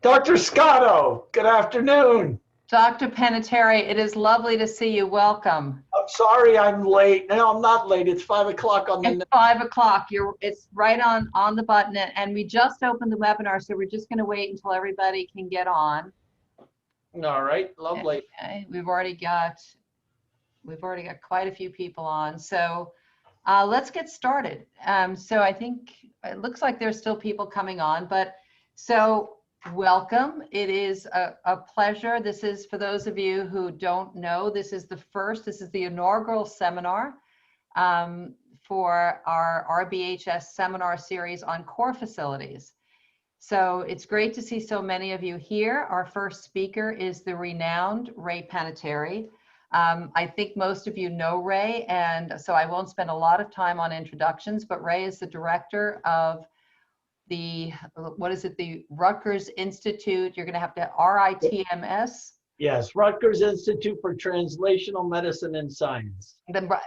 Dr. Scotto, good afternoon. Dr. Panettiere, it is lovely to see you. Welcome. I'm sorry I'm late. No, I'm not late. It's 5 o'clock on the. It's 5 o'clock. It's right on the button, and we just opened the webinar, so we're just going to wait until everybody can get on. All right, lovely. Okay, we've already got quite a few people on, so let's get started. So I think it looks like there's still people coming on, but so welcome. It is a pleasure. This is, for those of you who don't know, this is the inaugural seminar for our RBHS seminar series on core facilities. So it's great to see so many of you here. Our first speaker is the renowned Ray Panettiere. I think most of you know Ray, and so I won't spend a lot of time on introductions, but Ray is the director of the Rutgers Institute. You're going to have to RITMS. Yes, Rutgers Institute for Translational Medicine and Science.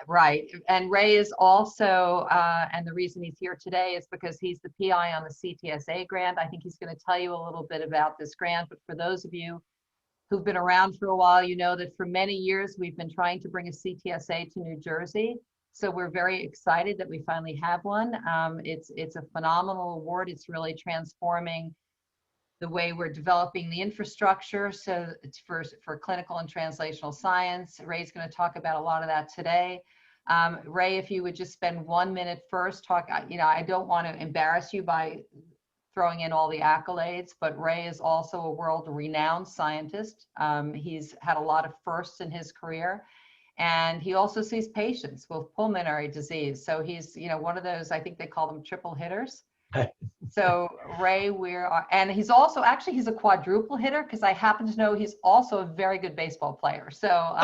Right, and Ray is also, and the reason he's here today is because he's the PI on the CTSA grant. I think he's going to tell you a little bit about this grant, but for those of you who've been around for a while, you know that for many years we've been trying to bring a CTSA to New Jersey. So we're very excited that we finally have one. It's a phenomenal award. It's really transforming the way we're developing the infrastructure. So it's for clinical and translational science. Ray's going to talk about a lot of that today. Ray, if you would just spend 1 minute first, I don't want to embarrass you by throwing in all the accolades, but Ray is also a world-renowned scientist. He's had a lot of firsts in his career, and he also sees patients with pulmonary disease. So he's, one of those, I think they call them triple hitters. So Ray, and he's also, actually he's a quadruple hitter, because I happen to know he's also a very good baseball player. So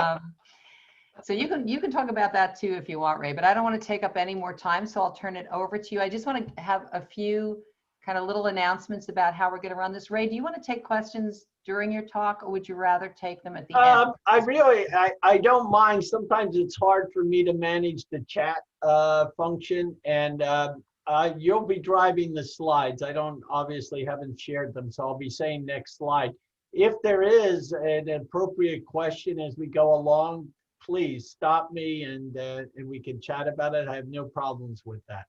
so you can talk about that too if you want, Ray, but I don't want to take up any more time, so I'll turn it over to you. I just want to have a few kind of little announcements about how we're going to run this. Ray, do you want to take questions during your talk, or would you rather take them at the end? I don't mind. Sometimes it's hard for me to manage the chat function, and you'll be driving the slides. I haven't shared them, so I'll be saying next slide. If there is an appropriate question as we go along, please stop me and we can chat about it. I have no problems with that.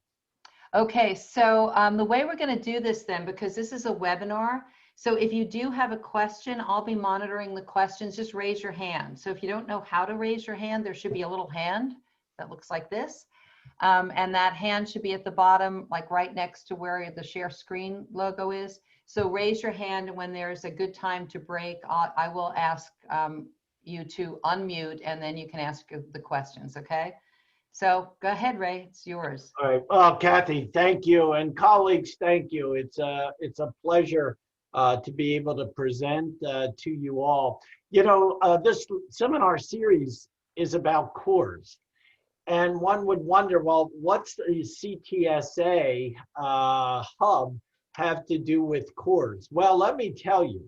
Okay, so the way we're going to do this then, because this is a webinar, so if you do have a question, I'll be monitoring the questions. Just raise your hand. So if you don't know how to raise your hand, there should be a little hand that looks like this. And that hand should be at the bottom, like right next to where the share screen logo is. So raise your hand, and when there's a good time to break, I will ask you to unmute, and then you can ask the questions, okay? So go ahead, Ray, it's yours. All right. Well, Kathy, thank you. And colleagues, thank you. It's a pleasure to be able to present to you all. This seminar series is about cores. And one would wonder, well, what's the CTSA hub have to do with cores? Well, let me tell you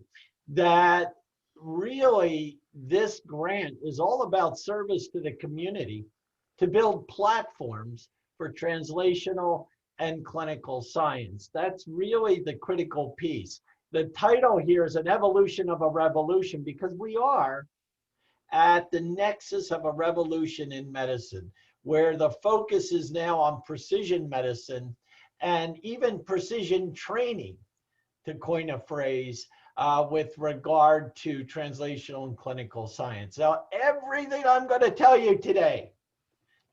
that really this grant is all about service to the community, to build platforms for translational and clinical science. That's really the critical piece. The title here is An Evolution of a Revolution, because we are at the nexus of a revolution in medicine, where the focus is now on precision medicine and even precision training, to coin a phrase, with regard to translational and clinical science. Now, everything I'm going to tell you today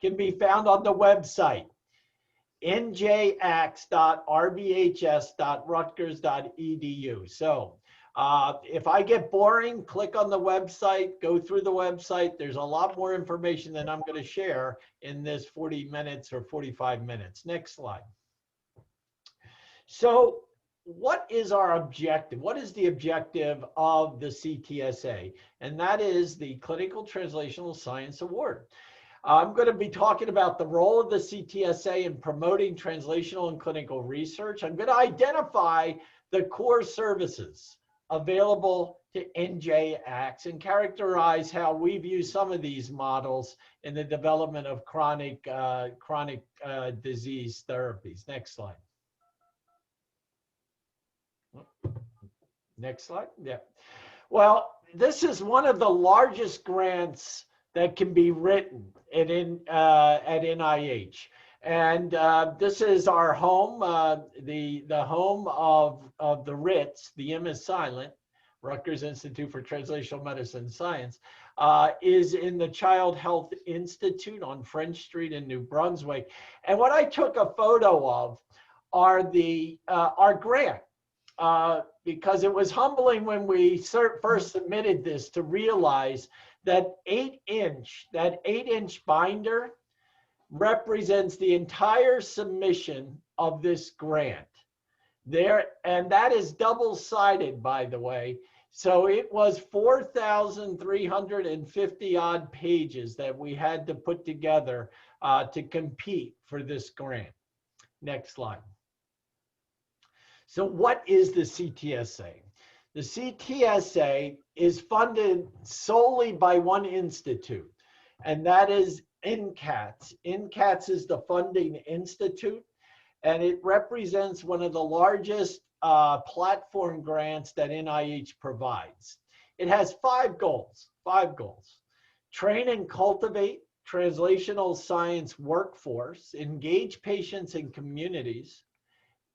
can be found on the website, njacts.rbhs.rutgers.edu. So if I get boring, click on the website, go through the website. There's a lot more information than I'm going to share in this 40 minutes or 45 minutes. Next slide. So what is our objective? What is the objective of the CTSA? And that is the Clinical Translational Science Award. I'm going to be talking about the role of the CTSA in promoting translational and clinical research. I'm going to identify the core services available to NJACTS and characterize how we view some of these models in the development of chronic disease therapies. Next slide. Next slide. Yeah. Well, this is one of the largest grants that can be written at NIH. And this is our home, the home of the RITS, the M is silent, Rutgers Institute for Translational Medicine and Science, is in the Child Health Institute on French Street in New Brunswick. And what I took a photo of are our grant. Because it was humbling when we first submitted this to realize that 8-inch binder represents the entire submission of this grant. And that is double-sided, by the way. So it was 4,350 odd pages that we had to put together to compete for this grant. Next slide. So what is the CTSA? The CTSA is funded solely by one institute, and that is NJACTS. NJACTS is the funding institute, and it represents one of the largest platform grants that NIH provides. It has 5 goals, 5 goals. Train and cultivate translational science workforce, engage patients and communities,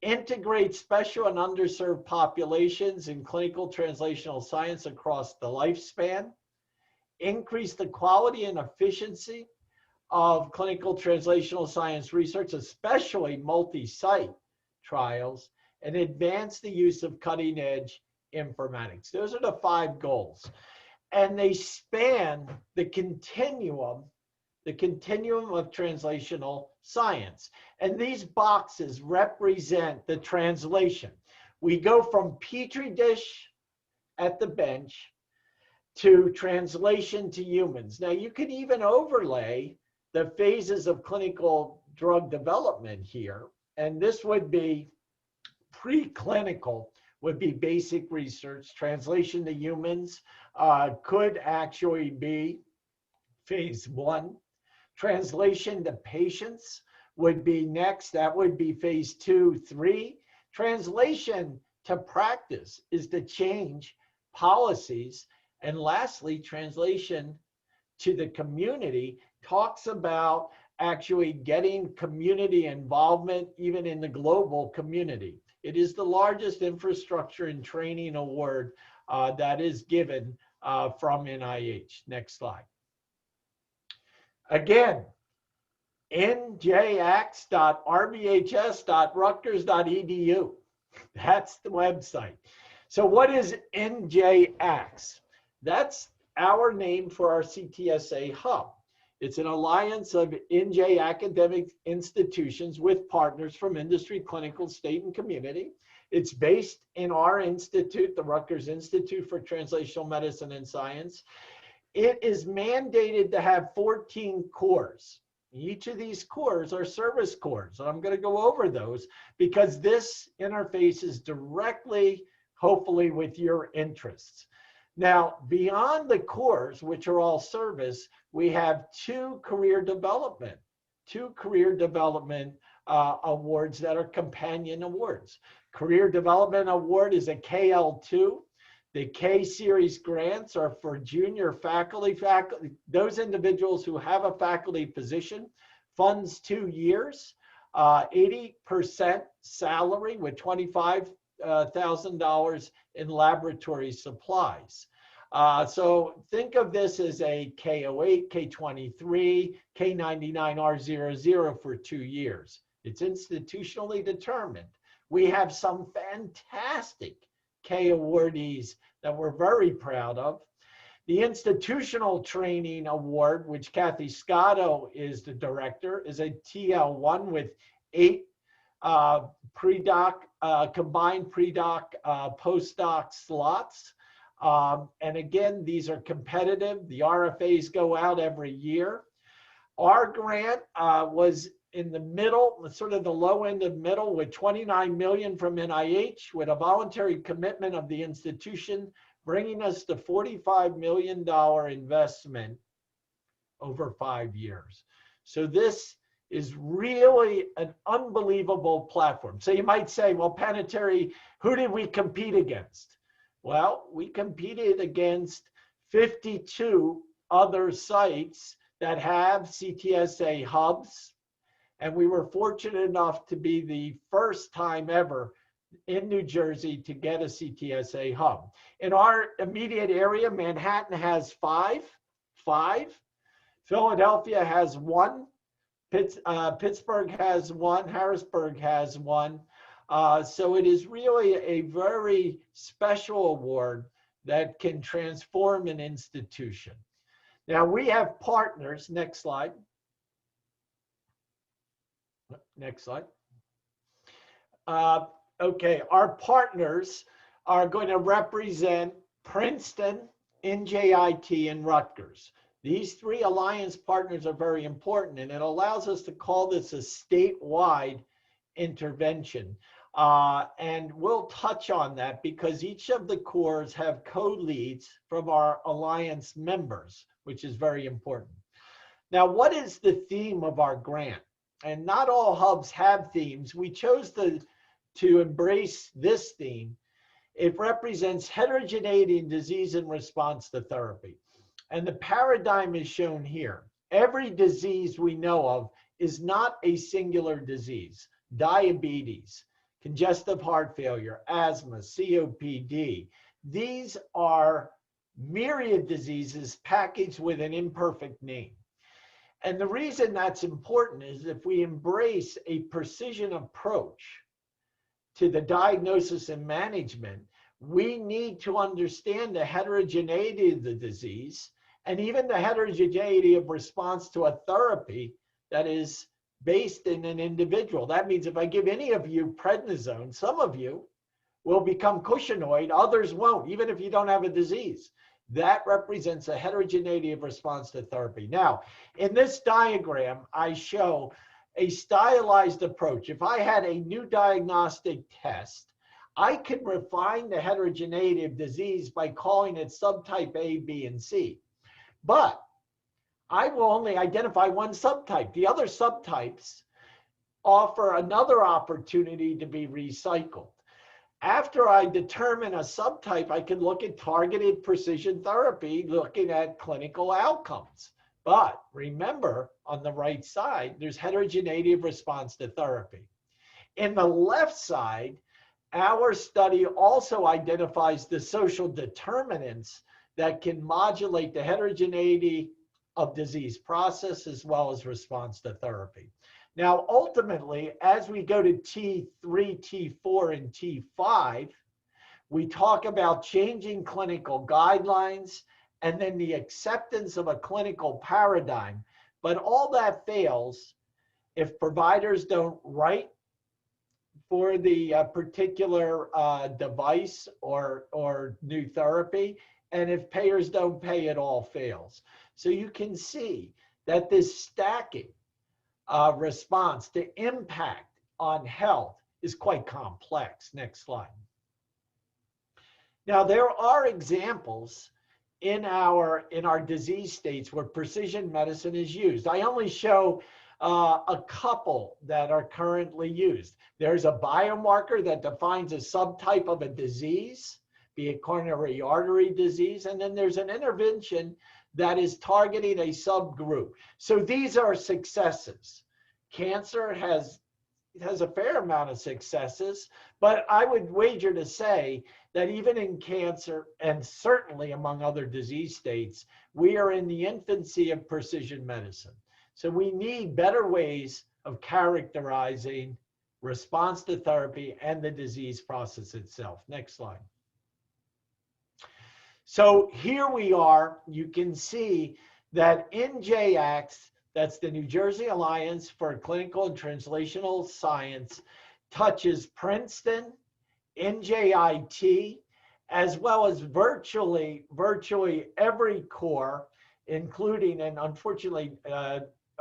integrate special and underserved populations in clinical translational science across the lifespan, increase the quality and efficiency of clinical translational science research, especially multi-site trials, and advance the use of cutting-edge informatics. Those are the 5 goals. And they span the continuum of translational science. And these boxes represent the translation. We go from petri dish at the bench to translation to humans. Now, you could even overlay the phases of clinical drug development here, and this would be preclinical, would be basic research. Translation to humans could actually be phase 1. Translation to patients would be next. That would be phase 2, 3. Translation to practice is to change policies. And lastly, translation to the community talks about actually getting community involvement even in the global community. It is the largest infrastructure and training award that is given from NIH. Next slide. Again, njacts.rbhs.rutgers.edu. That's the website. So what is NJACTS? That's our name for our CTSA hub. It's an alliance of NJ academic institutions with partners from industry, clinical, state, and community. It's based in our institute, the Rutgers Institute for Translational Medicine and Science. It is mandated to have 14 cores. Each of these cores are service cores, and I'm going to go over those because this interfaces directly, hopefully, with your interests. Now, beyond the cores, which are all service, we have 2 career development awards that are companion awards. Career Development Award is a KL2. The K-Series grants are for junior faculty, those individuals who have a faculty position, funds 2 years, 80% salary with $25,000 in laboratory supplies. So think of this as a K08, K23, K99, R00 for 2 years. It's institutionally determined. We have some fantastic K awardees that we're very proud of. The Institutional Training Award, which Kathy Scotto is the director, is a TL1 with 8 combined pre-doc, postdoc slots. And again, these are competitive. The RFAs go out every year. Our grant was in the middle, sort of the low end of middle, with $29 million from NIH, with a voluntary commitment of the institution, bringing us to $45 million investment over 5 years. So this is really an unbelievable platform. So you might say, well, Panettiere, who did we compete against? Well, we competed against 52 other sites that have CTSA hubs, and we were fortunate enough to be the first time ever in New Jersey to get a CTSA hub. In our immediate area, Manhattan has five. Philadelphia has one. Pittsburgh has one. Harrisburg has one. So it is really a very special award that can transform an institution. Now we have partners. Next slide. Next slide. Okay, our partners are going to represent Princeton, NJIT, and Rutgers. These three alliance partners are very important, and it allows us to call this a statewide intervention. And we'll touch on that because each of the cores have co-leads from our alliance members, which is very important. Now, what is the theme of our grant? And not all hubs have themes. We chose to embrace this theme. It represents heterogeneity in disease and response to therapy. And the paradigm is shown here. Every disease we know of is not a singular disease. Diabetes, congestive heart failure, asthma, COPD. These are myriad diseases packaged with an imperfect name. And the reason that's important is if we embrace a precision approach to the diagnosis and management, we need to understand the heterogeneity of the disease and even the heterogeneity of response to a therapy that is based in an individual. That means if I give any of you prednisone, some of you will become cushingoid, others won't, even if you don't have a disease. That represents a heterogeneity of response to therapy. Now, in this diagram, I show a stylized approach. If I had a new diagnostic test, I can refine the heterogeneity of disease by calling it subtype A, B, and C. But I will only identify one subtype. The other subtypes offer another opportunity to be recycled. After I determine a subtype, I can look at targeted precision therapy, looking at clinical outcomes. But remember, on the right side, there's heterogeneity of response to therapy. In the left side, our study also identifies the social determinants that can modulate the heterogeneity of disease process as well as response to therapy. Now, ultimately, as we go to T3, T4, and T5, we talk about changing clinical guidelines and then the acceptance of a clinical paradigm. But all that fails if providers don't write for the particular device or new therapy, and if payers don't pay, it all fails. So you can see that this stacking response to impact on health is quite complex. Next slide. Now, there are examples in our disease states where precision medicine is used. I only show a couple that are currently used. There's a biomarker that defines a subtype of a disease, be it coronary artery disease, and then there's an intervention that is targeting a subgroup. So these are successes. Cancer has a fair amount of successes, but I would wager to say that even in cancer, and certainly among other disease states, we are in the infancy of precision medicine. So we need better ways of characterizing response to therapy and the disease process itself. Next slide. So here we are. You can see that NJACTS, that's the New Jersey Alliance for Clinical and Translational Science, touches Princeton, NJIT, as well as virtually every core, including, and unfortunately,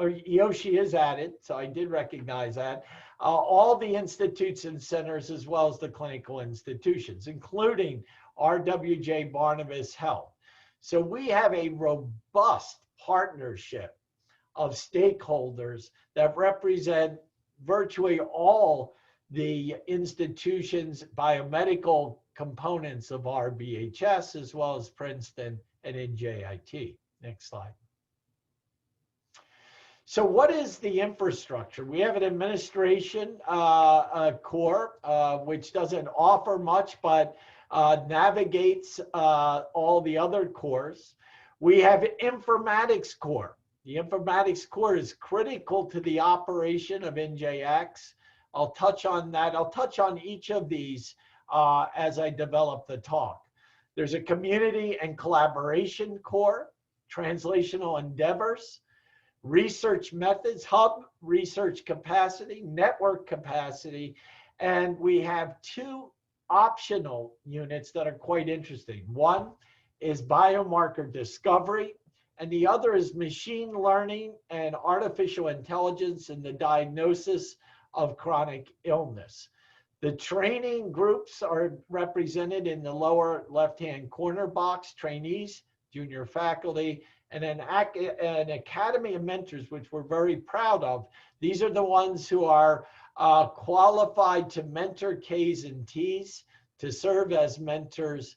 Yoshi is at it, so I did recognize that, all the institutes and centers, as well as the clinical institutions, including RWJ Barnabas Health. So we have a robust partnership of stakeholders that represent virtually all the institutions, biomedical components of our BHS, as well as Princeton and NJIT. Next slide. So what is the infrastructure? We have an administration core, which doesn't offer much, but navigates all the other cores. We have informatics core. The informatics core is critical to the operation of NJACTS. I'll touch on that. I'll touch on each of these as I develop the talk. There's a community and collaboration core, translational endeavors, research methods, hub, research capacity, network capacity, and we have two optional units that are quite interesting. One is biomarker discovery, and the other is machine learning and artificial intelligence in the diagnosis of chronic illness. The training groups are represented in the lower left-hand corner box: trainees, junior faculty, and an academy of mentors, which we're very proud of. These are the ones who are qualified to mentor Ks and Ts to serve as mentors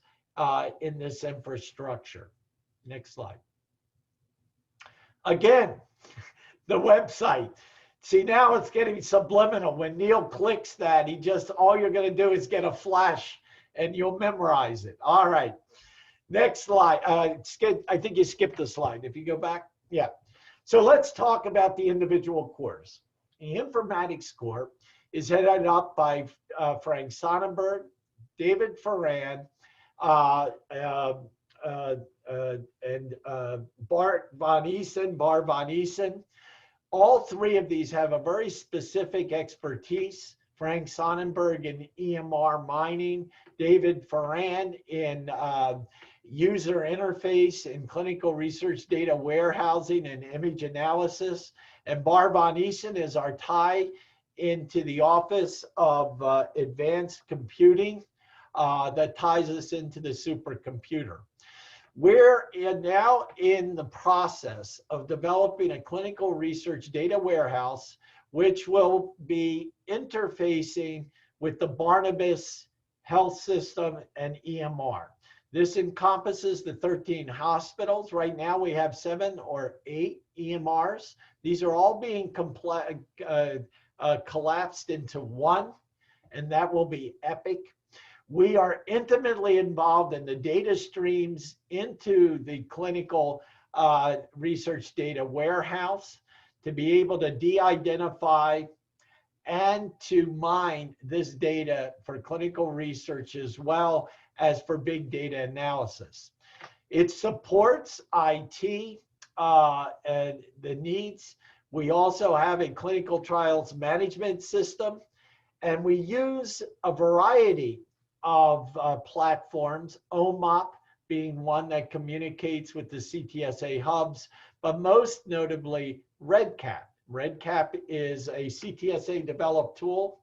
in this infrastructure. Next slide. Again, the website. See, now it's getting subliminal. When Neil clicks that, all you're going to do is get a flash and you'll memorize it. All right. Next slide. I think you skipped the slide. If you go back. Yeah. So let's talk about the individual cores. The informatics core is headed up by Frank Sonnenberg, David Ferran, and Bar Van Essen. All three of these have a very specific expertise. Frank Sonnenberg in EMR mining, David Ferran in user interface in clinical research data warehousing and image analysis, and Bar Van Essen is our tie into the Office of Advanced Computing that ties us into the supercomputer. We're now in the process of developing a clinical research data warehouse, which will be interfacing with the Barnabas Health System and EMR. This encompasses the 13 hospitals. Right now we have 7 or 8 EMRs. These are all being collapsed into one, and that will be Epic. We are intimately involved in the data streams into the clinical research data warehouse to be able to de-identify and to mine this data for clinical research as well as for big data analysis. It supports IT and the needs. We also have a clinical trials management system, and we use a variety of platforms, OMOP being one that communicates with the CTSA hubs, but most notably REDCap. REDCap is a CTSA developed tool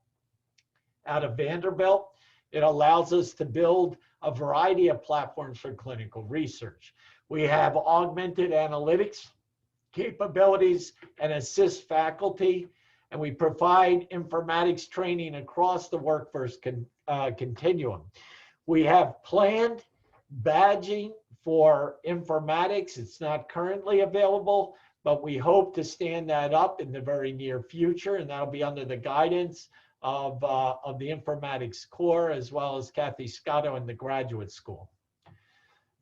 out of Vanderbilt. It allows us to build a variety of platforms for clinical research. We have augmented analytics capabilities and assist faculty, and we provide informatics training across the workforce continuum. We have planned badging for informatics. It's not currently available, but we hope to stand that up in the very near future, and that'll be under the guidance of the informatics core, as well as Kathy Scotto in the graduate school.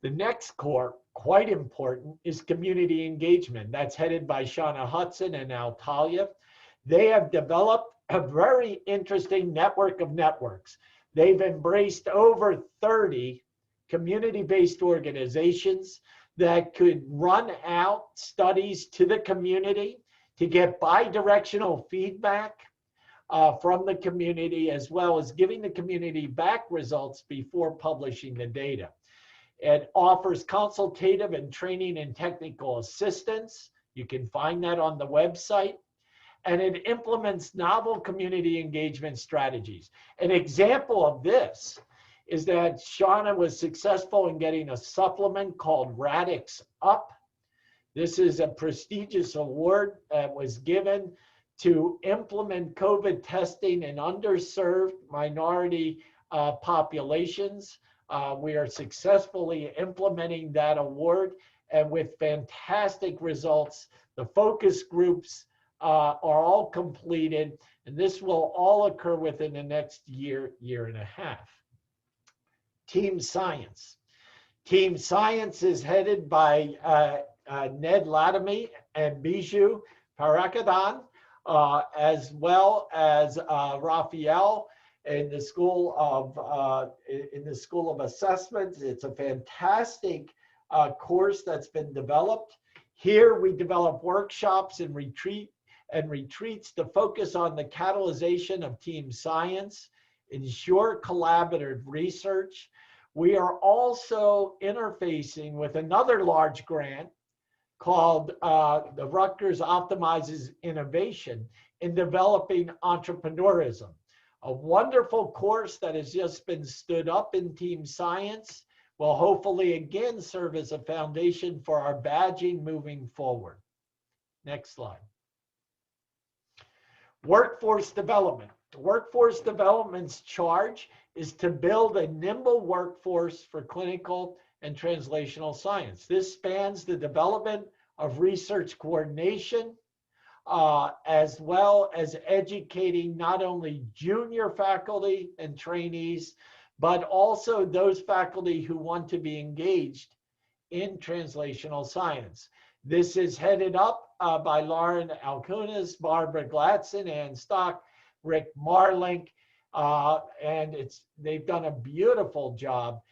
The next core, quite important, is community engagement. That's headed by Shauna Hudson and Altalia. They have developed a very interesting network of networks. They've embraced over 30 community-based organizations that could run out studies to the community to get bi-directional feedback from the community, as well as giving the community back results before publishing the data. It offers consultative and training and technical assistance. You can find that on the website. And it implements novel community engagement strategies. An example of this is that Shauna was successful in getting a supplement called Radix Up. This is a prestigious award that was given to implement COVID testing in underserved minority populations. We are successfully implementing that award, and with fantastic results. The focus groups are all completed, and this will all occur within the next year, year and a half. Team Science. Team Science is headed by Ned Latamy and Bijou Parakadan, as well as Raphael in the School of Assessment. It's a fantastic course that's been developed. Here we develop workshops and retreats to focus on the catalyzation of team science, ensure collaborative research. We are also interfacing with another large grant called the Rutgers Optimizes Innovation in developing entrepreneurism, a wonderful course that has just been stood up in team science will hopefully again serve as a foundation for our badging moving forward. Next slide. Workforce development. Workforce development's charge is to build a nimble workforce for clinical and translational science. This spans the development of research coordination, as well as educating not only junior faculty and trainees, but also those faculty who want to be engaged in translational science. This is headed up by Lauren Alcunas, Barbara Glatson, Ann Stock, Rick Marlink, and they've done a beautiful job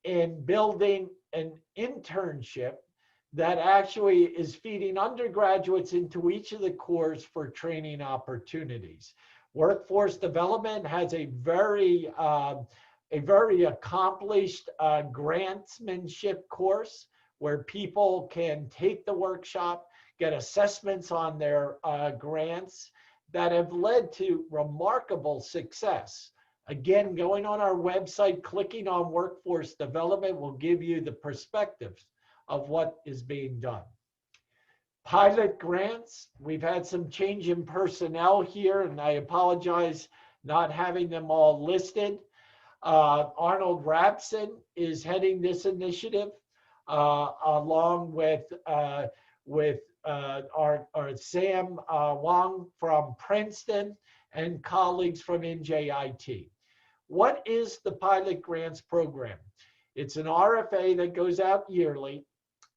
in building an internship that actually is feeding undergraduates into each of the cores for training opportunities. Workforce development has a very accomplished grantsmanship course where people can take the workshop, get assessments on their grants that have led to remarkable success. Again, going on our website, clicking on workforce development will give you the perspective of what is being done. Pilot grants, we've had some change in personnel here, and I apologize not having them all listed. Arnold Rapson is heading this initiative, along with our Sam Wang from Princeton and colleagues from NJIT. What is the Pilot Grants Program? It's an RFA that goes out yearly,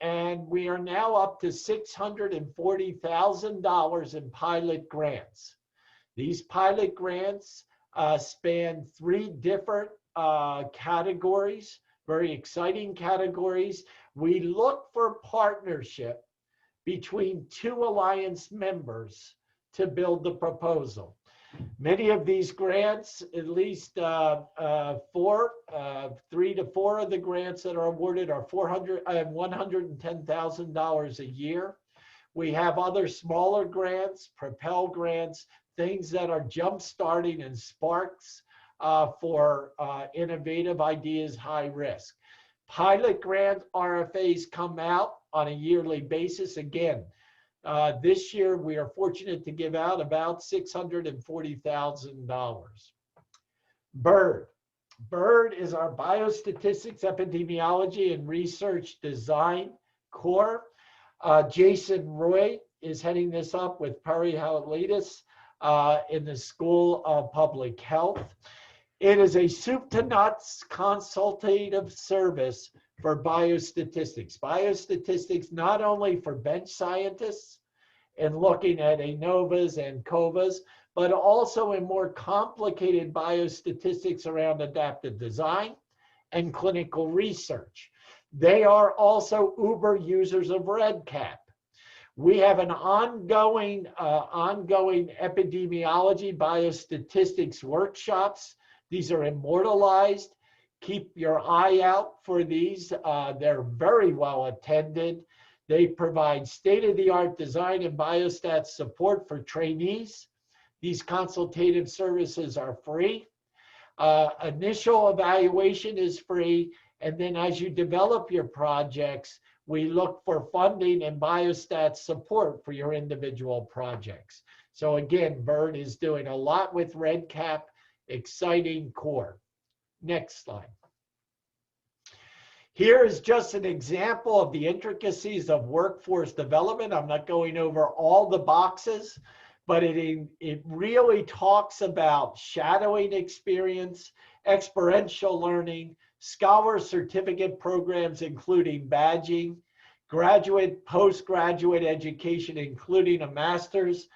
and we are now up to $640,000 in pilot grants. These pilot grants span 3 different categories, very exciting categories. We look for partnership between 2 alliance members to build the proposal. Many of these grants, at least 3 to 4 of the grants that are awarded are $110,000 a year. We have other smaller grants, Propel grants, things that are jump starting and sparks for innovative ideas, high risk. Pilot grant RFAs come out on a yearly basis. Again, this year we are fortunate to give out about $640,000. BIRD. BIRD is our Biostatistics, Epidemiology, and Research Design core. Jason Roy is heading this up with Perry Haulitis in the School of Public Health. It is a soup to nuts consultative service for biostatistics. Biostatistics not only for bench scientists and looking at ANOVAs and COVAs, but also in more complicated biostatistics around adaptive design and clinical research. They are also Uber users of REDCap. We have an ongoing epidemiology biostatistics workshops. These are immortalized. Keep your eye out for these. They're very well attended. They provide state-of-the-art design and biostats support for trainees. These consultative services are free. Initial evaluation is free. And then as you develop your projects, we look for funding and biostats support for your individual projects. So again, BIRD is doing a lot with REDCap, exciting core. Next slide. Here is just an example of the intricacies of workforce development. I'm not going over all the boxes, but it really talks about shadowing experience, experiential learning, scholar certificate programs, including badging, graduate, postgraduate education, including a master's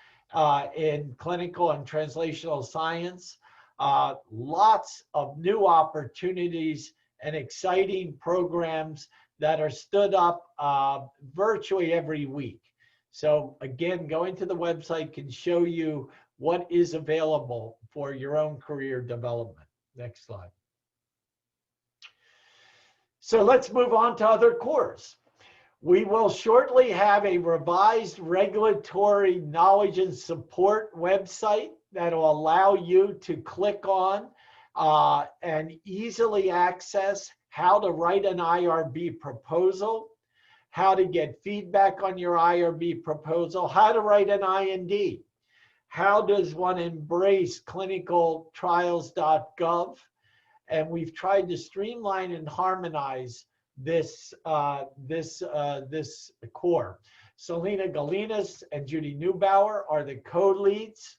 in clinical and translational science. Lots of new opportunities and exciting programs that are stood up virtually every week. So again, going to the website can show you what is available for your own career development. Next slide. So let's move on to other cores. We will shortly have a revised regulatory knowledge and support website that will allow you to click on and easily access how to write an IRB proposal, how to get feedback on your IRB proposal, how to write an IND, how does one embrace clinicaltrials.gov, and we've tried to streamline and harmonize this core. Selena Galinas and Judy Neubauer are the co-leads.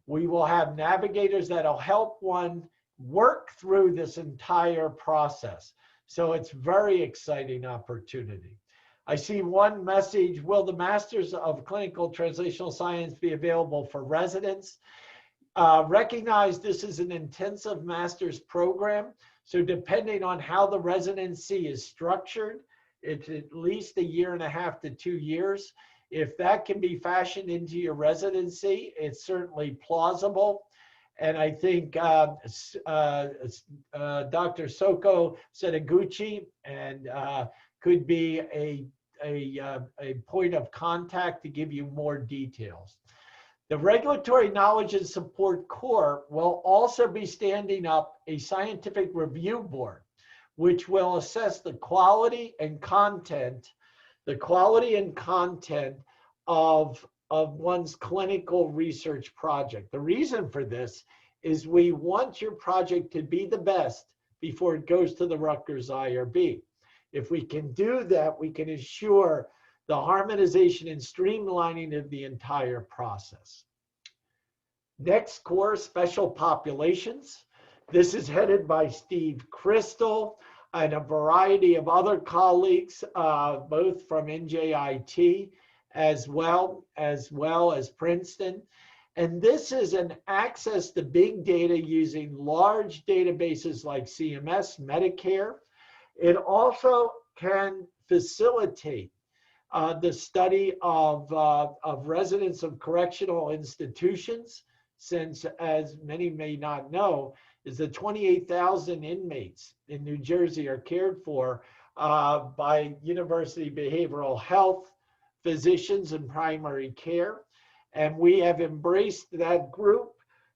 We will have navigators that'll help one work through this entire process. So it's very exciting opportunity. I see one message, will the Masters of Clinical Translational Science be available for residents? Recognize this is an intensive master's program. So depending on how the residency is structured, it's at least 1.5 to 2 years. If that can be fashioned into your residency, it's certainly plausible. And I think Dr. Soko Setaguchi and could be a point of contact to give you more details. The Regulatory Knowledge and Support Core will also be standing up a scientific review board, which will assess the quality and content of one's clinical research project. The reason for this is we want your project to be the best before it goes to the Rutgers IRB. If we can do that, we can ensure the harmonization and streamlining of the entire process. Next core, special populations. This is headed by Steve Crystal and a variety of other colleagues, both from NJIT as well as Princeton. And this is an access to big data using large databases like CMS, Medicare. It also can facilitate the study of residents of correctional institutions, since, as many may not know, is the 28,000 inmates in New Jersey are cared for by University Behavioral Health physicians and primary care. And we have embraced that group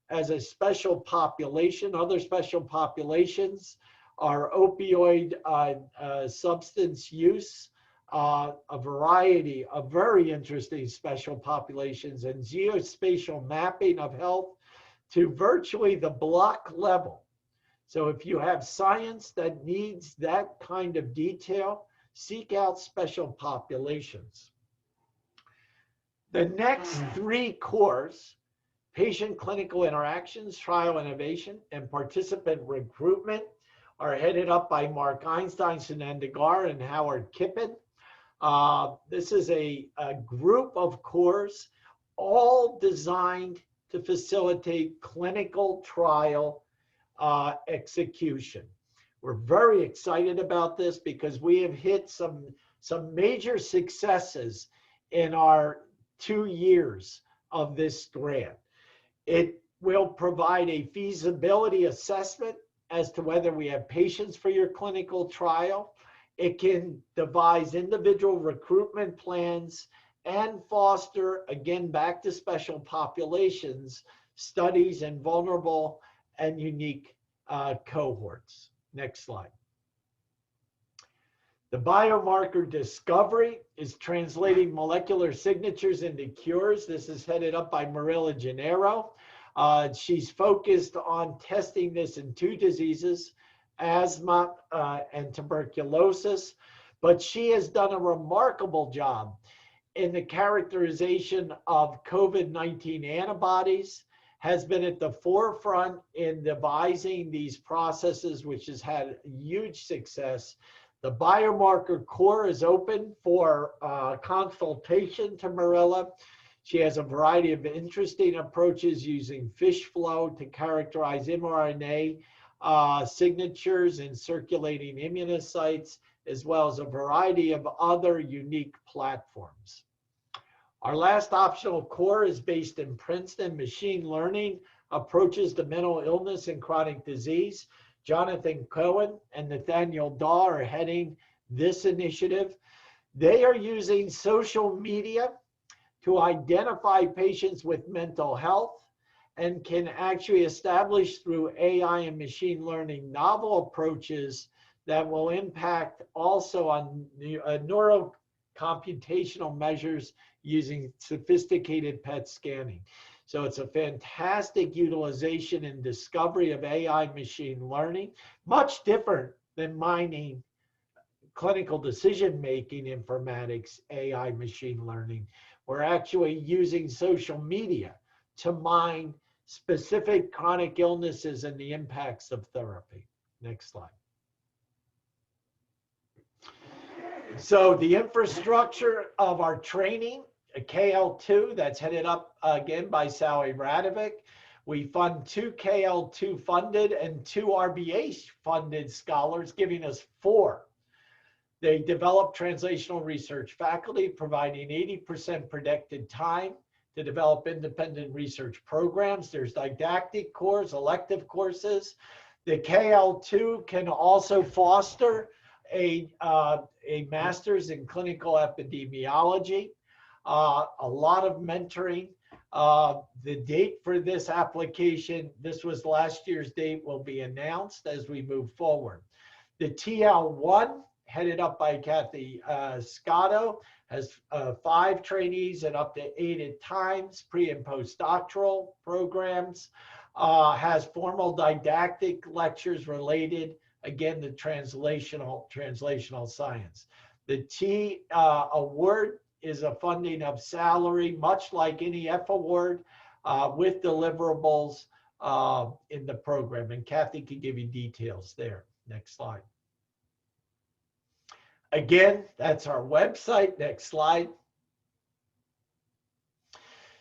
as a special population. Other special populations are opioid substance use, a variety of very interesting special populations, and geospatial mapping of health to virtually the block level. So if you have science that needs that kind of detail, seek out special populations. The next 3 cores, patient clinical interactions, trial innovation, and participant recruitment, are headed up by Mark Einstein, Sunanda Gar, and Howard Kippen. This is a group of cores all designed to facilitate clinical trial execution. We're very excited about this because we have hit some major successes in our 2 years of this grant. It will provide a feasibility assessment as to whether we have patients for your clinical trial. It can devise individual recruitment plans and foster, again, back to special populations, studies in vulnerable and unique cohorts. Next slide. The biomarker discovery is translating molecular signatures into cures. This is headed up by Marilla Gennaro. She's focused on testing this in 2 diseases, asthma, and tuberculosis. But she has done a remarkable job in the characterization of COVID-19 antibodies, has been at the forefront in devising these processes, which has had huge success. The biomarker core is open for consultation to Marilla. She has a variety of interesting approaches using fish flow to characterize mRNA signatures in circulating immunocytes, as well as a variety of other unique platforms. Our last optional core is based in Princeton. Machine learning approaches to mental illness and chronic disease. Jonathan Cohen and Nathaniel Daw are heading this initiative. They are using social media to identify patients with mental health and can actually establish through AI and machine learning novel approaches that will impact also on neurocomputational measures using sophisticated PET scanning. So it's a fantastic utilization and discovery of AI machine learning, much different than mining clinical decision-making informatics, AI machine learning. We're actually using social media to mine specific chronic illnesses and the impacts of therapy. Next slide. So the infrastructure of our training, KL2, that's headed up again by Sally Radovic. We fund 2 KL2 funded and 2 RBH funded scholars, giving us 4. They develop translational research faculty, providing 80% predicted time to develop independent research programs. There's didactic courses, elective courses. The KL2 can also foster a master's in clinical epidemiology, a lot of mentoring. The date for this application, this was last year's date, will be announced as we move forward. The TL1, headed up by Kathy Scotto, has 5 trainees and up to 8 at times, pre and postdoctoral programs, has formal didactic lectures related, again, to translational science. The T award is a funding of salary, much like any F award, with deliverables in the program. And Kathy can give you details there. Next slide. Again, that's our website. Next slide.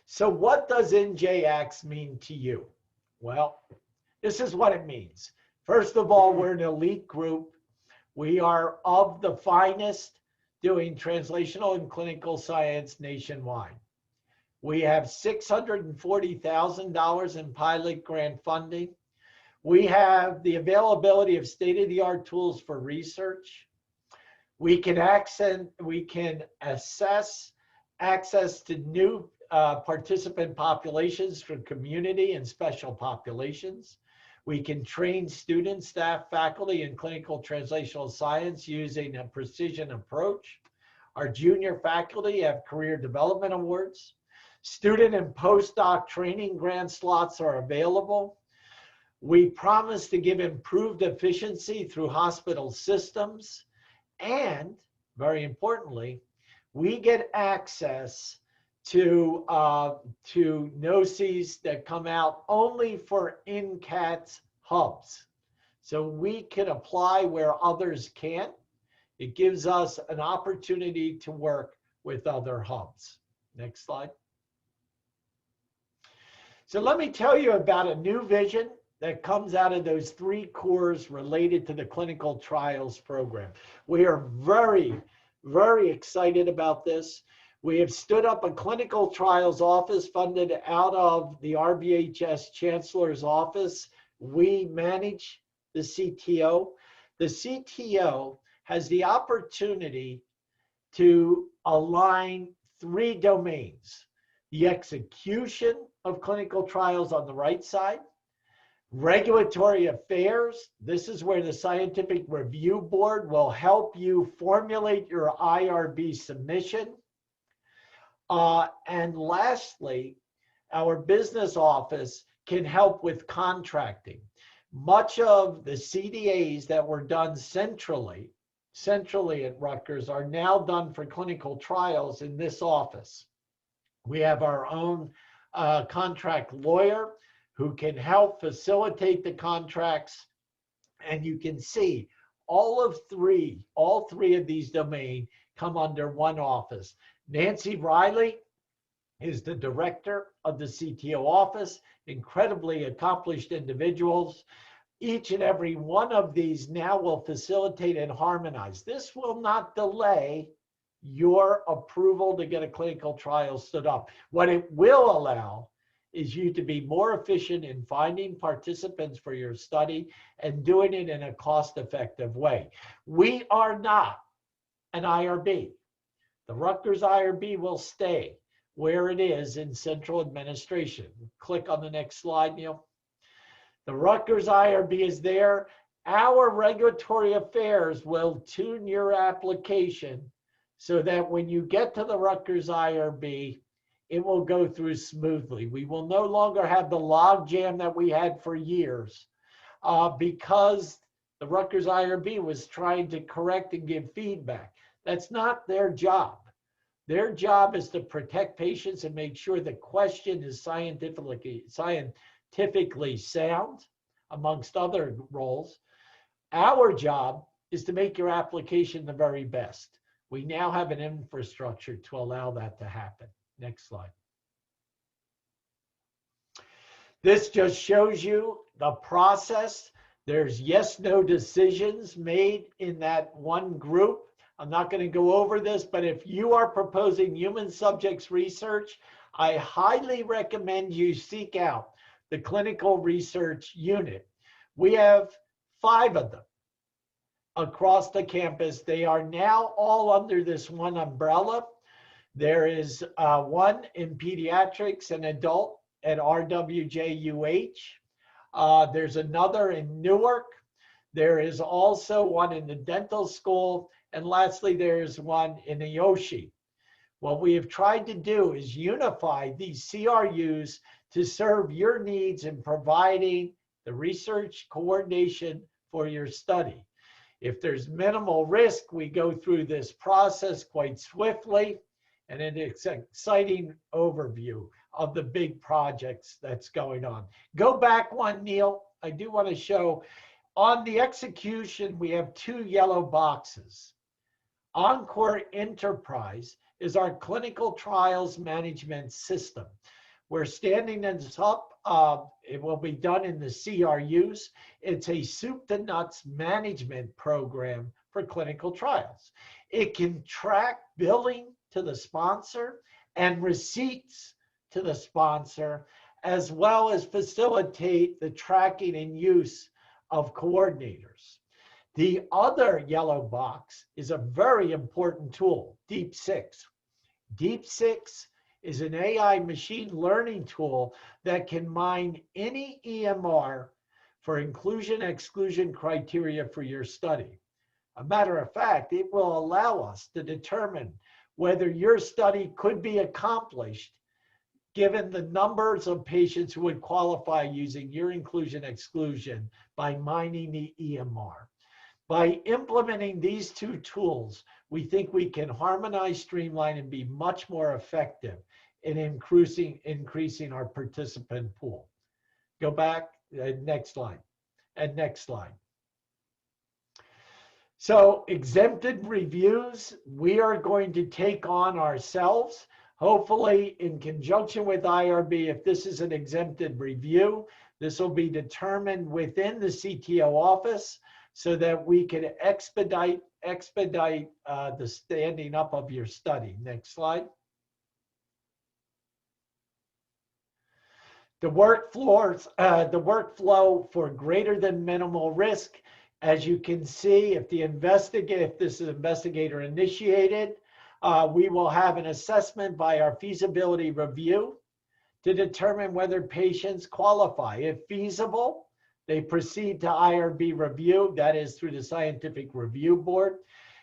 So what does NJACTS mean to you? Well, this is what it means. First of all, we're an elite group. We are of the finest doing translational and clinical science nationwide. We have $640,000 in pilot grant funding. We have the availability of state-of-the-art tools for research. We can assess access to new participant populations from community and special populations. We can train students, staff, faculty in clinical translational science using a precision approach. Our junior faculty have career development awards. Student and postdoc training grant slots are available. We promise to give improved efficiency through hospital systems. And very importantly, we get access to NOCs that come out only for NJACTS hubs. So we can apply where others can't. It gives us an opportunity to work with other hubs. Next slide. So let me tell you about a new vision that comes out of those 3 cores related to the clinical trials program. We are very, very excited about this. We have stood up a clinical trials office funded out of the RBHS Chancellor's office. We manage the CTO. The CTO has the opportunity to align 3 domains: the execution of clinical trials on the right side, regulatory affairs. This is where the scientific review board will help you formulate your IRB submission. And lastly, our business office can help with contracting. Much of the CDAs that were done centrally at Rutgers are now done for clinical trials in this office. We have our own contract lawyer who can help facilitate the contracts. And you can see all three of these domains come under one office. Nancy Riley is the director of the CTO office, incredibly accomplished individuals. Each and every one of these now will facilitate and harmonize. This will not delay your approval to get a clinical trial stood up. What it will allow is you to be more efficient in finding participants for your study and doing it in a cost-effective way. We are not an IRB. The Rutgers IRB will stay where it is in central administration. Click on the next slide, Neil. The Rutgers IRB is there. Our regulatory affairs will tune your application so that when you get to the Rutgers IRB, it will go through smoothly. We will no longer have the log jam that we had for years because the Rutgers IRB was trying to correct and give feedback. That's not their job. Their job is to protect patients and make sure the question is scientifically sound, amongst other roles. Our job is to make your application the very best. We now have an infrastructure to allow that to happen. Next slide. This just shows you the process. There's yes, no decisions made in that one group. I'm not going to go over this, but if you are proposing human subjects research, I highly recommend you seek out the clinical research unit. We have 5 of them across the campus. They are now all under this one umbrella. There is one in pediatrics and adult at RWJUH. There's another in Newark. There is also one in the dental school. And lastly, there's one in Aoshi. What we have tried to do is unify these CRUs to serve your needs in providing the research coordination for your study. If there's minimal risk, we go through this process quite swiftly, and it's an exciting overview of the big projects that's going on. Go back one, Neil. I do want to show on the execution, we have 2 yellow boxes. Encore Enterprise is our clinical trials management system. We're standing this up. It will be done in the CRUs. It's a soup to nuts management program for clinical trials. It can track billing to the sponsor and receipts to the sponsor, as well as facilitate the tracking and use of coordinators. The other yellow box is a very important tool, Deep6. Deep6 is an AI machine learning tool that can mine any EMR for inclusion-exclusion criteria for your study. A matter of fact, it will allow us to determine whether your study could be accomplished given the numbers of patients who would qualify using your inclusion-exclusion by mining the EMR. By implementing these 2 tools, we think we can harmonize, streamline, and be much more effective in increasing our participant pool. Go back, next slide, and next slide. So exempted reviews, we are going to take on ourselves, hopefully in conjunction with IRB. If this is an exempted review, this will be determined within the CTO office, so that we can expedite the standing up of your study. Next slide. The workflow for greater than minimal risk, as you can see, if this is investigator initiated, we will have an assessment by our feasibility review to determine whether patients qualify. If feasible, they proceed to IRB review, that is through the scientific review board.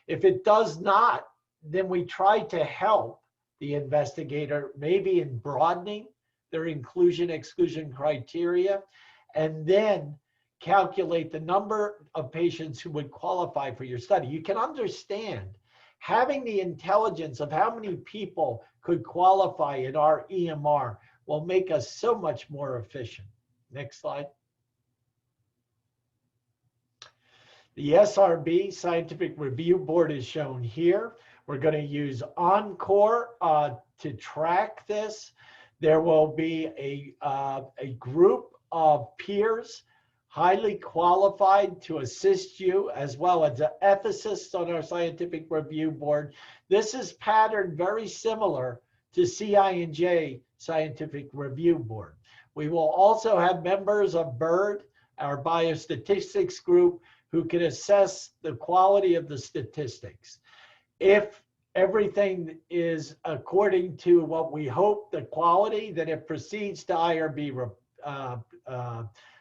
If it does not, then we try to help the investigator, maybe in broadening their inclusion-exclusion criteria, and then calculate the number of patients who would qualify for your study. You can understand having the intelligence of how many people could qualify in our EMR will make us so much more efficient. Next slide. The SRB, Scientific Review Board, is shown here. We're going to use Encore to track this. There will be a group of peers highly qualified to assist you, as well as ethicists on our Scientific Review Board. This is patterned very similar to CI&J Scientific Review Board. We will also have members of BIRD, our biostatistics group, who can assess the quality of the statistics. If everything is according to what we hope, the quality, then it proceeds to IRB,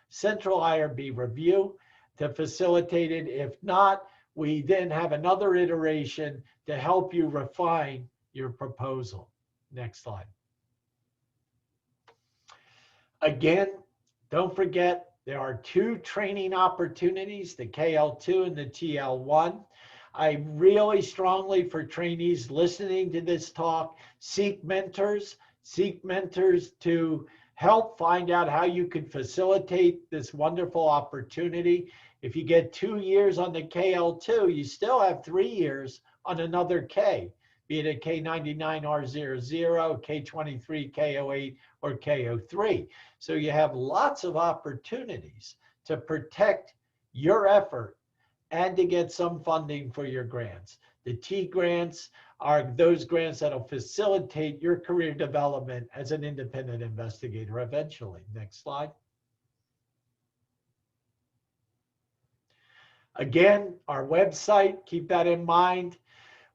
central IRB review to facilitate it. If not, we then have another iteration to help you refine your proposal. Next slide. Again, don't forget, there are 2 training opportunities, the KL2 and the TL1. I really strongly, for trainees listening to this talk, seek mentors to help find out how you can facilitate this wonderful opportunity. If you get 2 years on the KL2, you still have 3 years on another K, be it a K99R00, K23, K08, or K03. So you have lots of opportunities to protect your effort and to get some funding for your grants. The T grants are those grants that will facilitate your career development as an independent investigator eventually. Next slide. Again, our website, keep that in mind.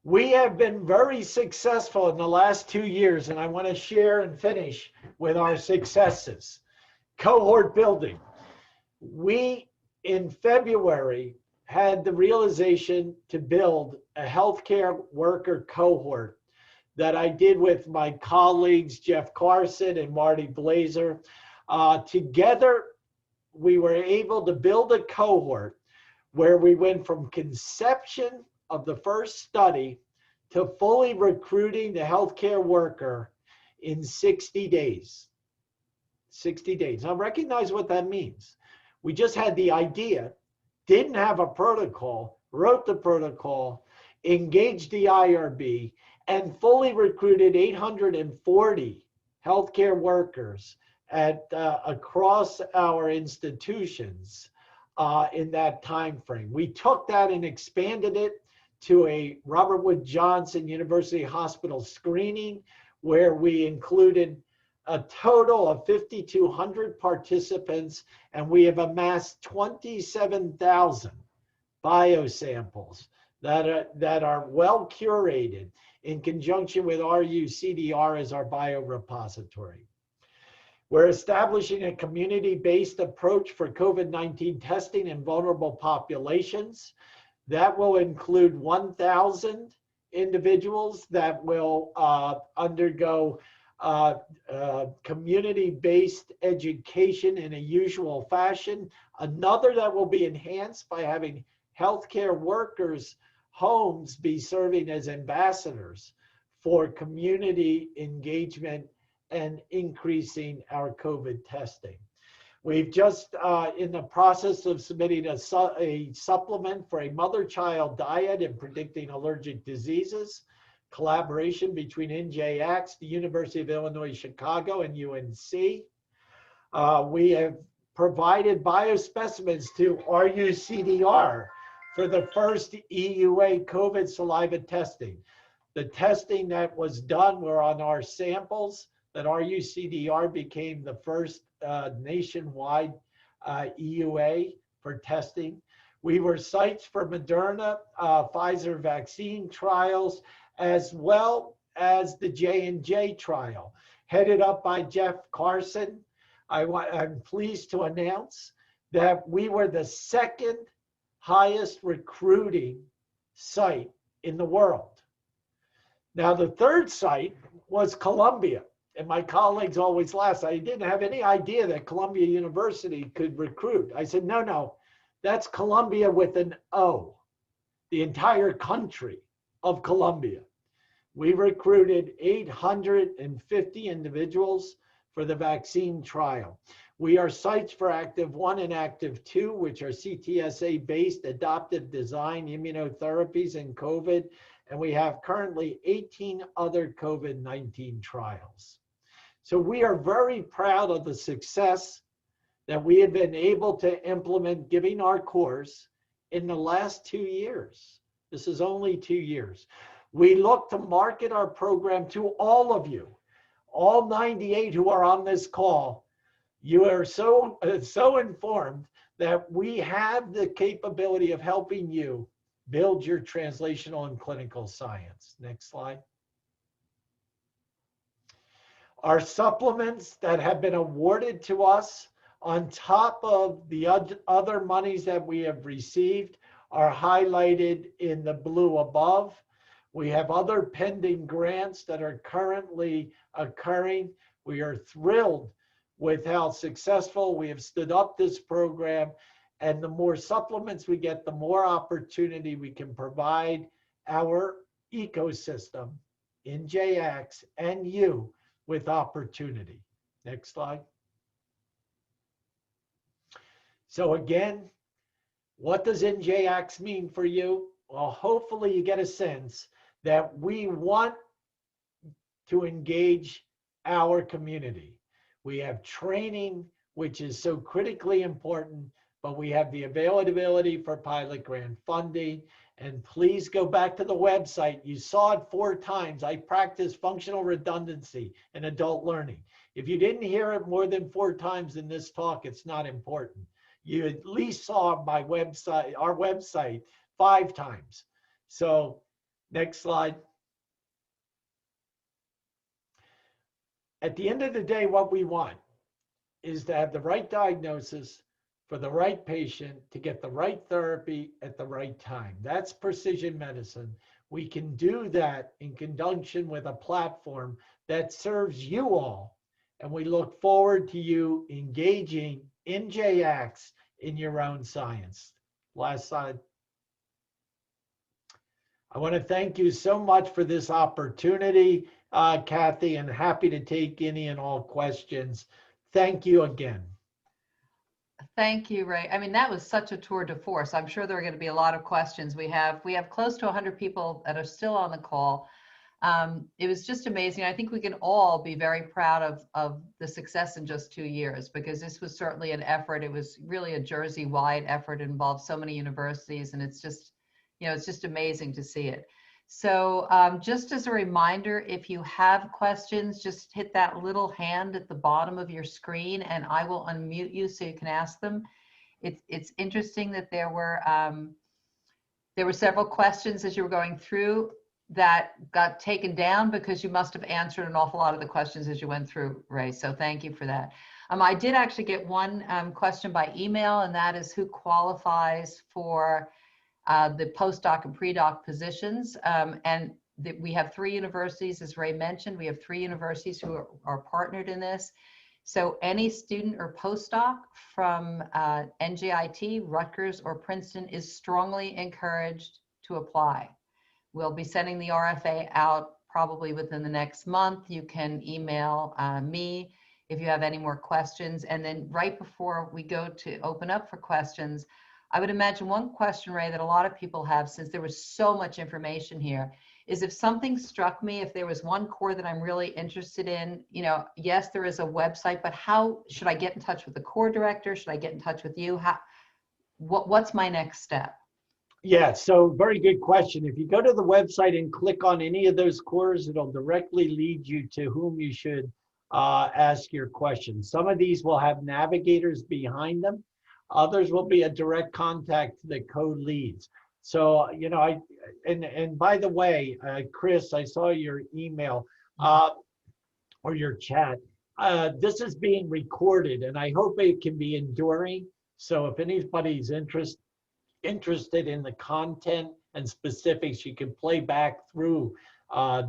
We have been very successful in the last 2 years, and I want to share and finish with our successes. Cohort building. We, in February, had the realization to build a healthcare worker cohort that I did with my colleagues, Jeff Carson and Marty Blazer. Together, we were able to build a cohort where we went from conception of the first study to fully recruiting the healthcare worker in 60 days. 60 days. Now recognize what that means. We just had the idea, didn't have a protocol, wrote the protocol, engaged the IRB, and fully recruited 840 healthcare workers at across our institutions in that time frame. We took that and expanded it to a Robert Wood Johnson University Hospital screening, where we included a total of 5,200 participants, and we have amassed 27,000 biosamples that are well curated in conjunction with RUCDR as our biorepository. We're establishing a community-based approach for COVID-19 testing in vulnerable populations. That will include 1,000 individuals that will undergo community-based education in a usual fashion. Another that will be enhanced by having healthcare workers' homes be serving as ambassadors for community engagement and increasing our COVID testing. We've just in the process of submitting a supplement for a mother-child diet and predicting allergic diseases, collaboration between NJACTS, the University of Illinois Chicago, and UNC. We have provided biospecimens to RUCDR for the first EUA COVID saliva testing. The testing that was done were on our samples that RUCDR became the first nationwide EUA for testing. We were sites for Moderna, Pfizer vaccine trials, as well as the J&J trial, headed up by Jeff Carson. I'm pleased to announce that we were the second highest recruiting site in the world. Now, the third site was Columbia. and my colleagues always laugh. I didn't have any idea that Columbia University could recruit. I said, no, that's Columbia with an O, the entire country of Columbia. We recruited 850 individuals for the vaccine trial. We are sites for Active 1 and Active 2, which are CTSA-based adaptive design immunotherapies in COVID, and we have currently 18 other COVID-19 trials. So we are very proud of the success that we have been able to implement giving our course in the last 2 years. This is only 2 years. We look to market our program to all of you, all 98 who are on this call. You are so informed that we have the capability of helping you build your translational and clinical science. Next slide. Our supplements that have been awarded to us on top of the other monies that we have received are highlighted in the blue above. We have other pending grants that are currently occurring. We are thrilled with how successful we have stood up this program. And the more supplements we get, the more opportunity we can provide our ecosystem, NJACTS, and you with opportunity. Next slide. So again, what does NJACTS mean for you? Well, hopefully you get a sense that we want to engage our community. We have training, which is so critically important, but we have the availability for pilot grant funding. And please go back to the website. You saw it 4 times. I practice functional redundancy in adult learning. If you didn't hear it more than 4 times in this talk, it's not important. You at least saw my website, our website, 5 times. So next slide. At the end of the day, what we want is to have the right diagnosis for the right patient to get the right therapy at the right time. That's precision medicine. We can do that in conjunction with a platform that serves you all. And we look forward to you engaging NJACTS in your own science. Last slide. I want to thank you so much for this opportunity, Kathy, and happy to take any and all questions. Thank you again. Thank you, Ray. I mean, that was such a tour de force. I'm sure there are going to be a lot of questions. We have close to 100 people that are still on the call. It was just amazing. I think we can all be very proud of the success in just 2 years, because this was certainly an effort. It was really a Jersey-wide effort. It involved so many universities, and it's just, it's just amazing to see it. So just as a reminder, if you have questions, just hit that little hand at the bottom of your screen and I will unmute you so you can ask them. It's interesting that there were several questions as you were going through that got taken down because you must have answered an awful lot of the questions as you went through, Ray. So thank you for that. I did actually get one question by email, and that is who qualifies for the postdoc and pre-doc positions. And we have 3 universities, as Ray mentioned. We have 3 universities who are partnered in this. So any student or postdoc from NJIT, Rutgers, or Princeton is strongly encouraged to apply. We'll be sending the RFA out probably within the next month. You can email me if you have any more questions. And then right before we go to open up for questions, I would imagine one question, Ray, that a lot of people have, since there was so much information here, is if something struck me, if there was one core that I'm really interested in, yes, there is a website, but how should I get in touch with the core director? Should I get in touch with you? What's my next step? Yeah, so very good question. If you go to the website and click on any of those cores, it'll directly lead you to whom you should ask your questions. Some of these will have navigators behind them. Others will be a direct contact to the co-leads. So, and by the way, Chris, I saw your email or your chat. This is being recorded, and I hope it can be enduring. So if anybody's interested in the content and specifics, you can play back through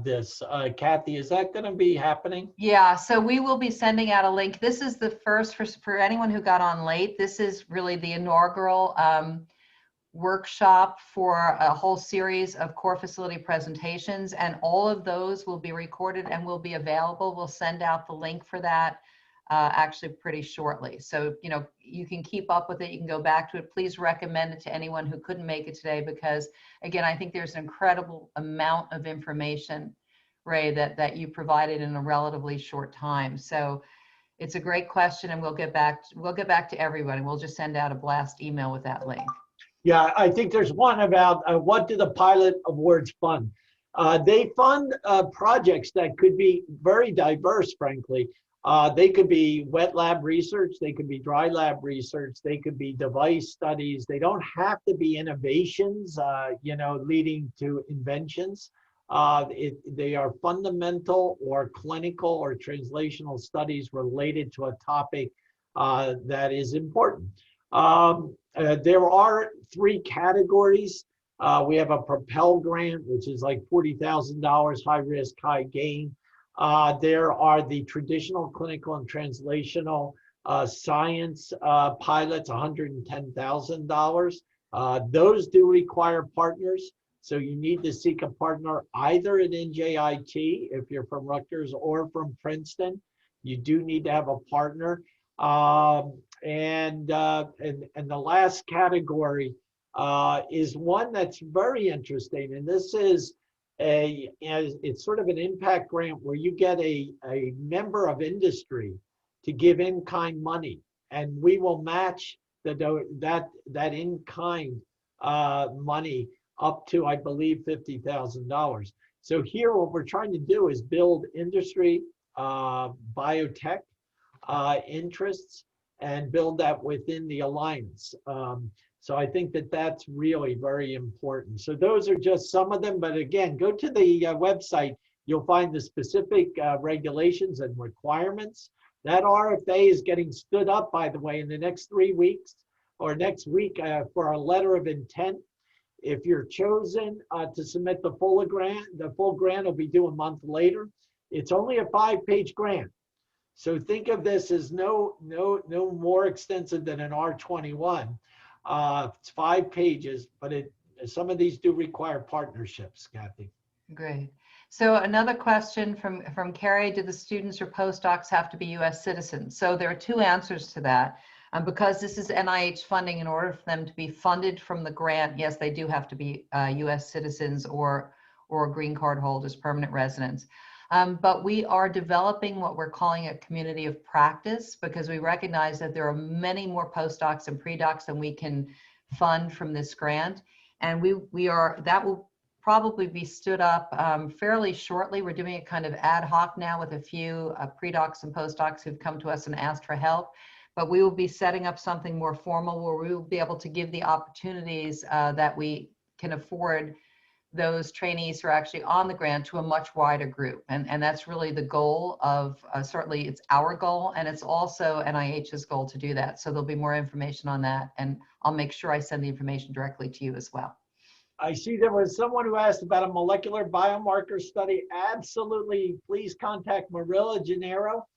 this. Kathy, is that going to be happening? Yeah, so we will be sending out a link. This is the first, for anyone who got on late, this is really the inaugural workshop for a whole series of core facility presentations, and all of those will be recorded and will be available. We'll send out the link for that actually pretty shortly. So, you know, you can keep up with it. You can go back to it. Please recommend it to anyone who couldn't make it today, because again, I think there's an incredible amount of information, Ray, that you provided in a relatively short time. So it's a great question, and we'll get back to everybody. We'll just send out a blast email with that link. Yeah, I think there's one about what do the pilot awards fund? They fund projects that could be very diverse, frankly. They could be wet lab research, they could be dry lab research, they could be device studies. They don't have to be innovations, you know, leading to inventions. They are fundamental or clinical or translational studies related to a topic that is important. There are 3 categories. We have a Propel grant, which is like $40,000, high risk, high gain. There are the traditional clinical and translational science pilots, $110,000. Those do require partners. So you need to seek a partner either at NJIT, if you're from Rutgers, or from Princeton. You do need to have a partner. And the last category is one that's very interesting, and this is it's sort of an impact grant where you get a member of industry to give in-kind money, and we will match that in-kind money up to, I believe, $50,000. So here, what we're trying to do is build industry, biotech interests, and build that within the alliance. So I think that that's really very important. So those are just some of them, but again, go to the website. You'll find the specific regulations and requirements. That RFA is getting stood up, by the way, in the next 3 weeks or next week for a letter of intent. If you're chosen to submit the full grant will be due a month later. It's only a 5-page grant. So think of this as no more extensive than an R21. It's 5 pages, but some of these do require partnerships, Kathy. Great. So another question from Carrie: do the students or postdocs have to be U.S. citizens? So there are 2 answers to that. Because this is NIH funding, in order for them to be funded from the grant, yes, they do have to be U.S. citizens or green card holders, permanent residents. But we are developing what we're calling a community of practice, because we recognize that there are many more postdocs and pre-docs than we can fund from this grant. And that will probably be stood up fairly shortly. We're doing it kind of ad hoc now with a few pre-docs and postdocs who've come to us and asked for help. But we will be setting up something more formal where we will be able to give the opportunities that we can afford those trainees who are actually on the grant to a much wider group. And that's really the goal of, certainly it's our goal, and it's also NIH's goal to do that. So there'll be more information on that, and I'll make sure I send the information directly to you as well. I see there was someone who asked about a molecular biomarker study. Absolutely, please contact Marilla Gennaro.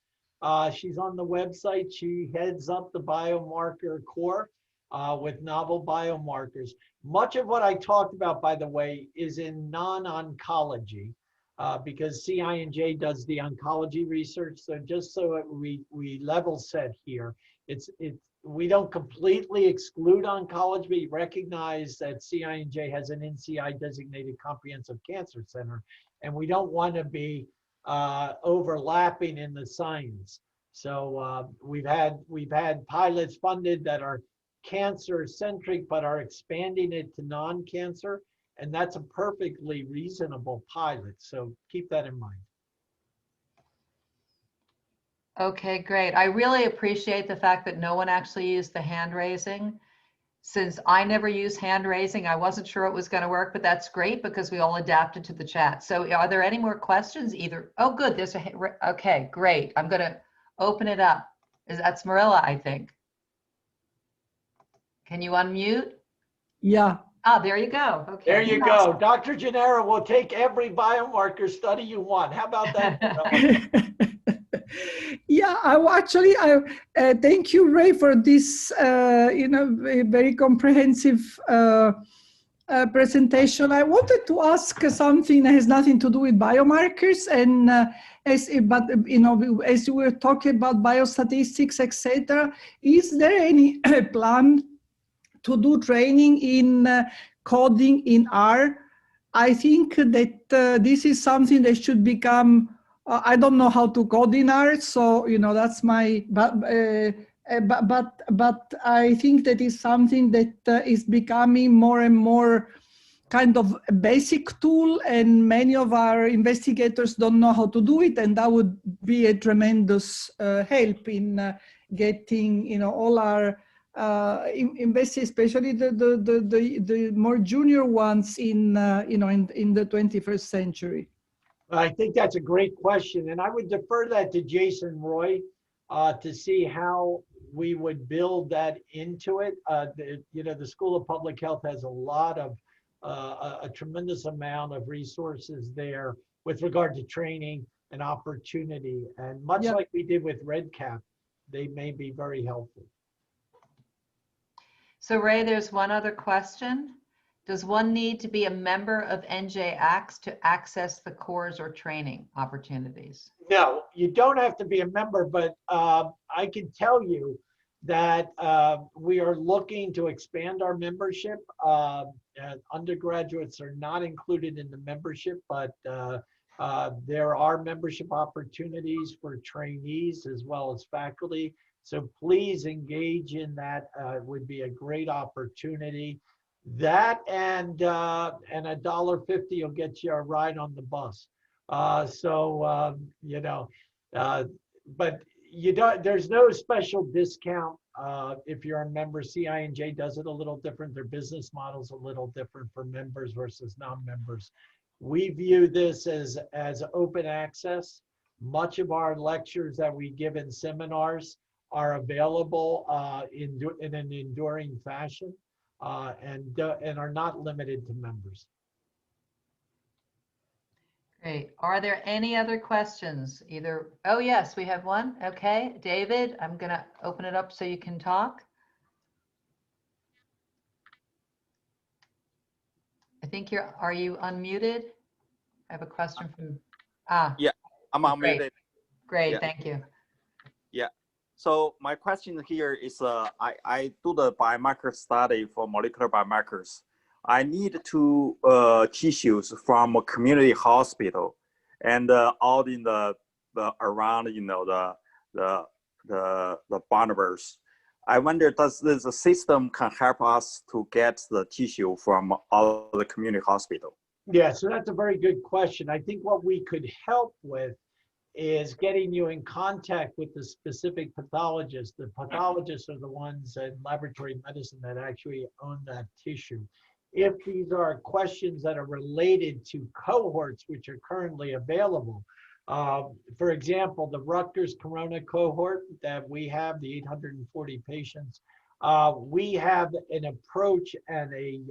She's on the website. She heads up the biomarker core with novel biomarkers. Much of what I talked about, by the way, is in non-oncology because CI&J does the oncology research. So just so we level set here, we don't completely exclude oncology. We recognize that CI&J has an NCI designated comprehensive cancer center, and we don't want to be overlapping in the science. So we've had pilots funded that are cancer centric but are expanding it to non-cancer, and that's a perfectly reasonable pilot. So keep that in mind. Okay, great. I really appreciate the fact that no one actually used the hand raising. Since I never use hand raising, I wasn't sure it was going to work, but that's great because we all adapted to the chat. So are there any more questions either? Oh, good. Okay, great. I'm going to open it up. That's Marilla, I think. Can you unmute? Yeah. Oh, there you go. Okay. There you go. Dr. Gennaro will take every biomarker study you want. How about that? Yeah, thank you, Ray, for this, very comprehensive presentation. I wanted to ask something that has nothing to do with biomarkers, and as we were talking about biostatistics, etc. Is there any plan to do training in coding in R? I think that this is something that should become. I don't know how to code in R, so that's my. But I think that is something that is becoming more and more kind of a basic tool, and many of our investigators don't know how to do it, and that would be a tremendous help in getting all our investigators, especially the more junior ones in in the 21st century. I think that's a great question, and I would defer that to Jason Roy to see how we would build that into it. The School of Public Health has a lot of a tremendous amount of resources there with regard to training and opportunity, and much like we did with REDCap, they may be very helpful. So Ray, there's one other question. Does one need to be a member of NJACTS to access the course or training opportunities? No, you don't have to be a member, but I can tell you that we are looking to expand our membership. Undergraduates are not included in the membership, but there are membership opportunities for trainees as well as faculty. So please engage in that. It would be a great opportunity. That and $1.50 will get you a ride on the bus. But there's no special discount if you're a member. CI&J does it a little different. Their business model's a little different for members versus non-members. We view this as open access. Much of our lectures that we give in seminars are available in an enduring fashion and are not limited to members. Great. Are there any other questions? Oh yes, we have one. Okay, David, I'm gonna open it up so you can talk. I think are you unmuted? I have a question from, Yeah, I'm unmuted. Great, Yeah. Thank you. Yeah, so my question here is, I do the biomarker study for molecular biomarkers. I need tissues from a community hospital and out in the around, the Barnabas. I wonder, does this system can help us to get the tissue from all the community hospital? Yeah, so that's a very good question. I think what we could help with is getting you in contact with the specific pathologist. The pathologists are the ones in laboratory medicine that actually own that tissue. If these are questions that are related to cohorts which are currently available, for example, the Rutgers Corona cohort that we have, the 840 patients, we have an approach and a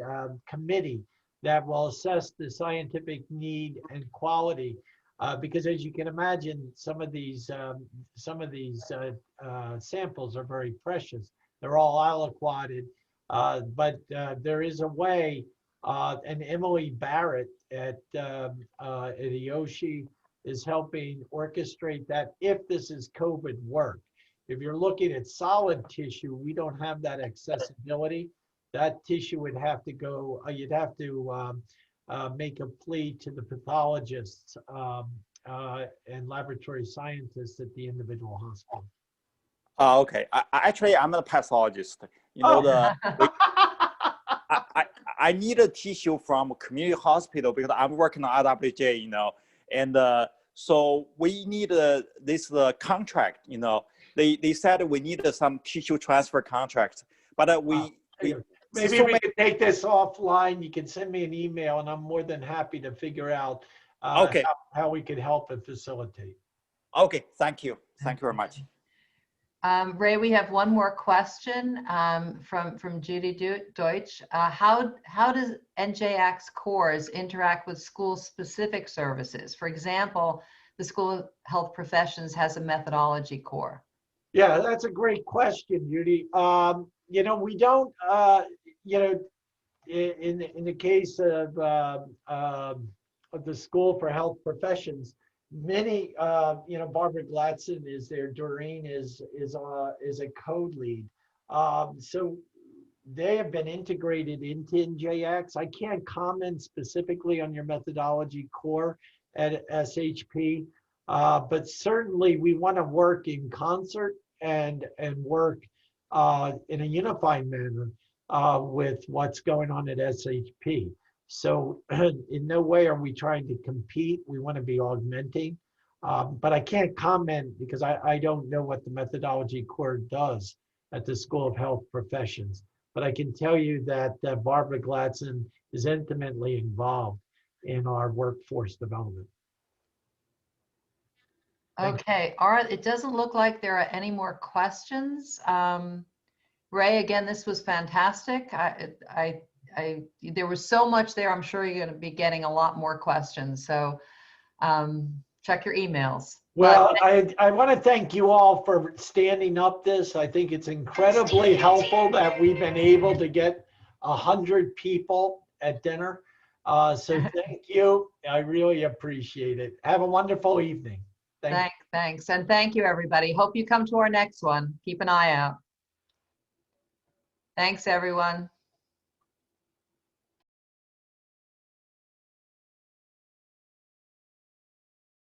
committee that will assess the scientific need and quality. Because as you can imagine, some of these samples are very precious. They're all aliquoted, but there is a way, and Emily Barrett at Yoshi is helping orchestrate that if this is COVID work. If you're looking at solid tissue, we don't have that accessibility. That tissue would have to go, you'd have to make a plea to the pathologists and laboratory scientists at the individual hospital. Okay. Actually, I'm a pathologist. I need a tissue from a community hospital because I'm working on RWJ, and so we need this contract. They said we need some tissue transfer contract, but Maybe we could take this offline. You can send me an email, and I'm more than happy to figure out how we could help and facilitate. Okay, thank you. Thank you very much. Ray, we have one more question from Judy Deutsch. How does NJACTS cores interact with school-specific services? For example, the School of Health Professions has a methodology core. Yeah, that's a great question, Judy. You know, we don't, you know, in the case of the School for Health Professions, many, you know, Barbara Gladson is there, Doreen is a code lead. So they have been integrated into NJACTS. I can't comment specifically on your methodology core at SHP, but certainly we want to work in concert and work in a unified manner with what's going on at SHP. So in no way are we trying to compete. We want to be augmenting, but I can't comment because I don't know what the methodology core does at the School of Health Professions. But I can tell you that Barbara Gladson is intimately involved in our workforce development. Okay, all right. It doesn't look like there are any more questions. Ray, again, this was fantastic. There was so much there. I'm sure you're going to be getting a lot more questions. So check your emails. Well, I want to thank you all for standing up this. I think it's incredibly helpful that we've been able to get 100 people at dinner. So thank you. I really appreciate it. Have a wonderful evening. Thanks. And thank you, everybody. Hope you come to our next one. Keep an eye out. Thanks, everyone.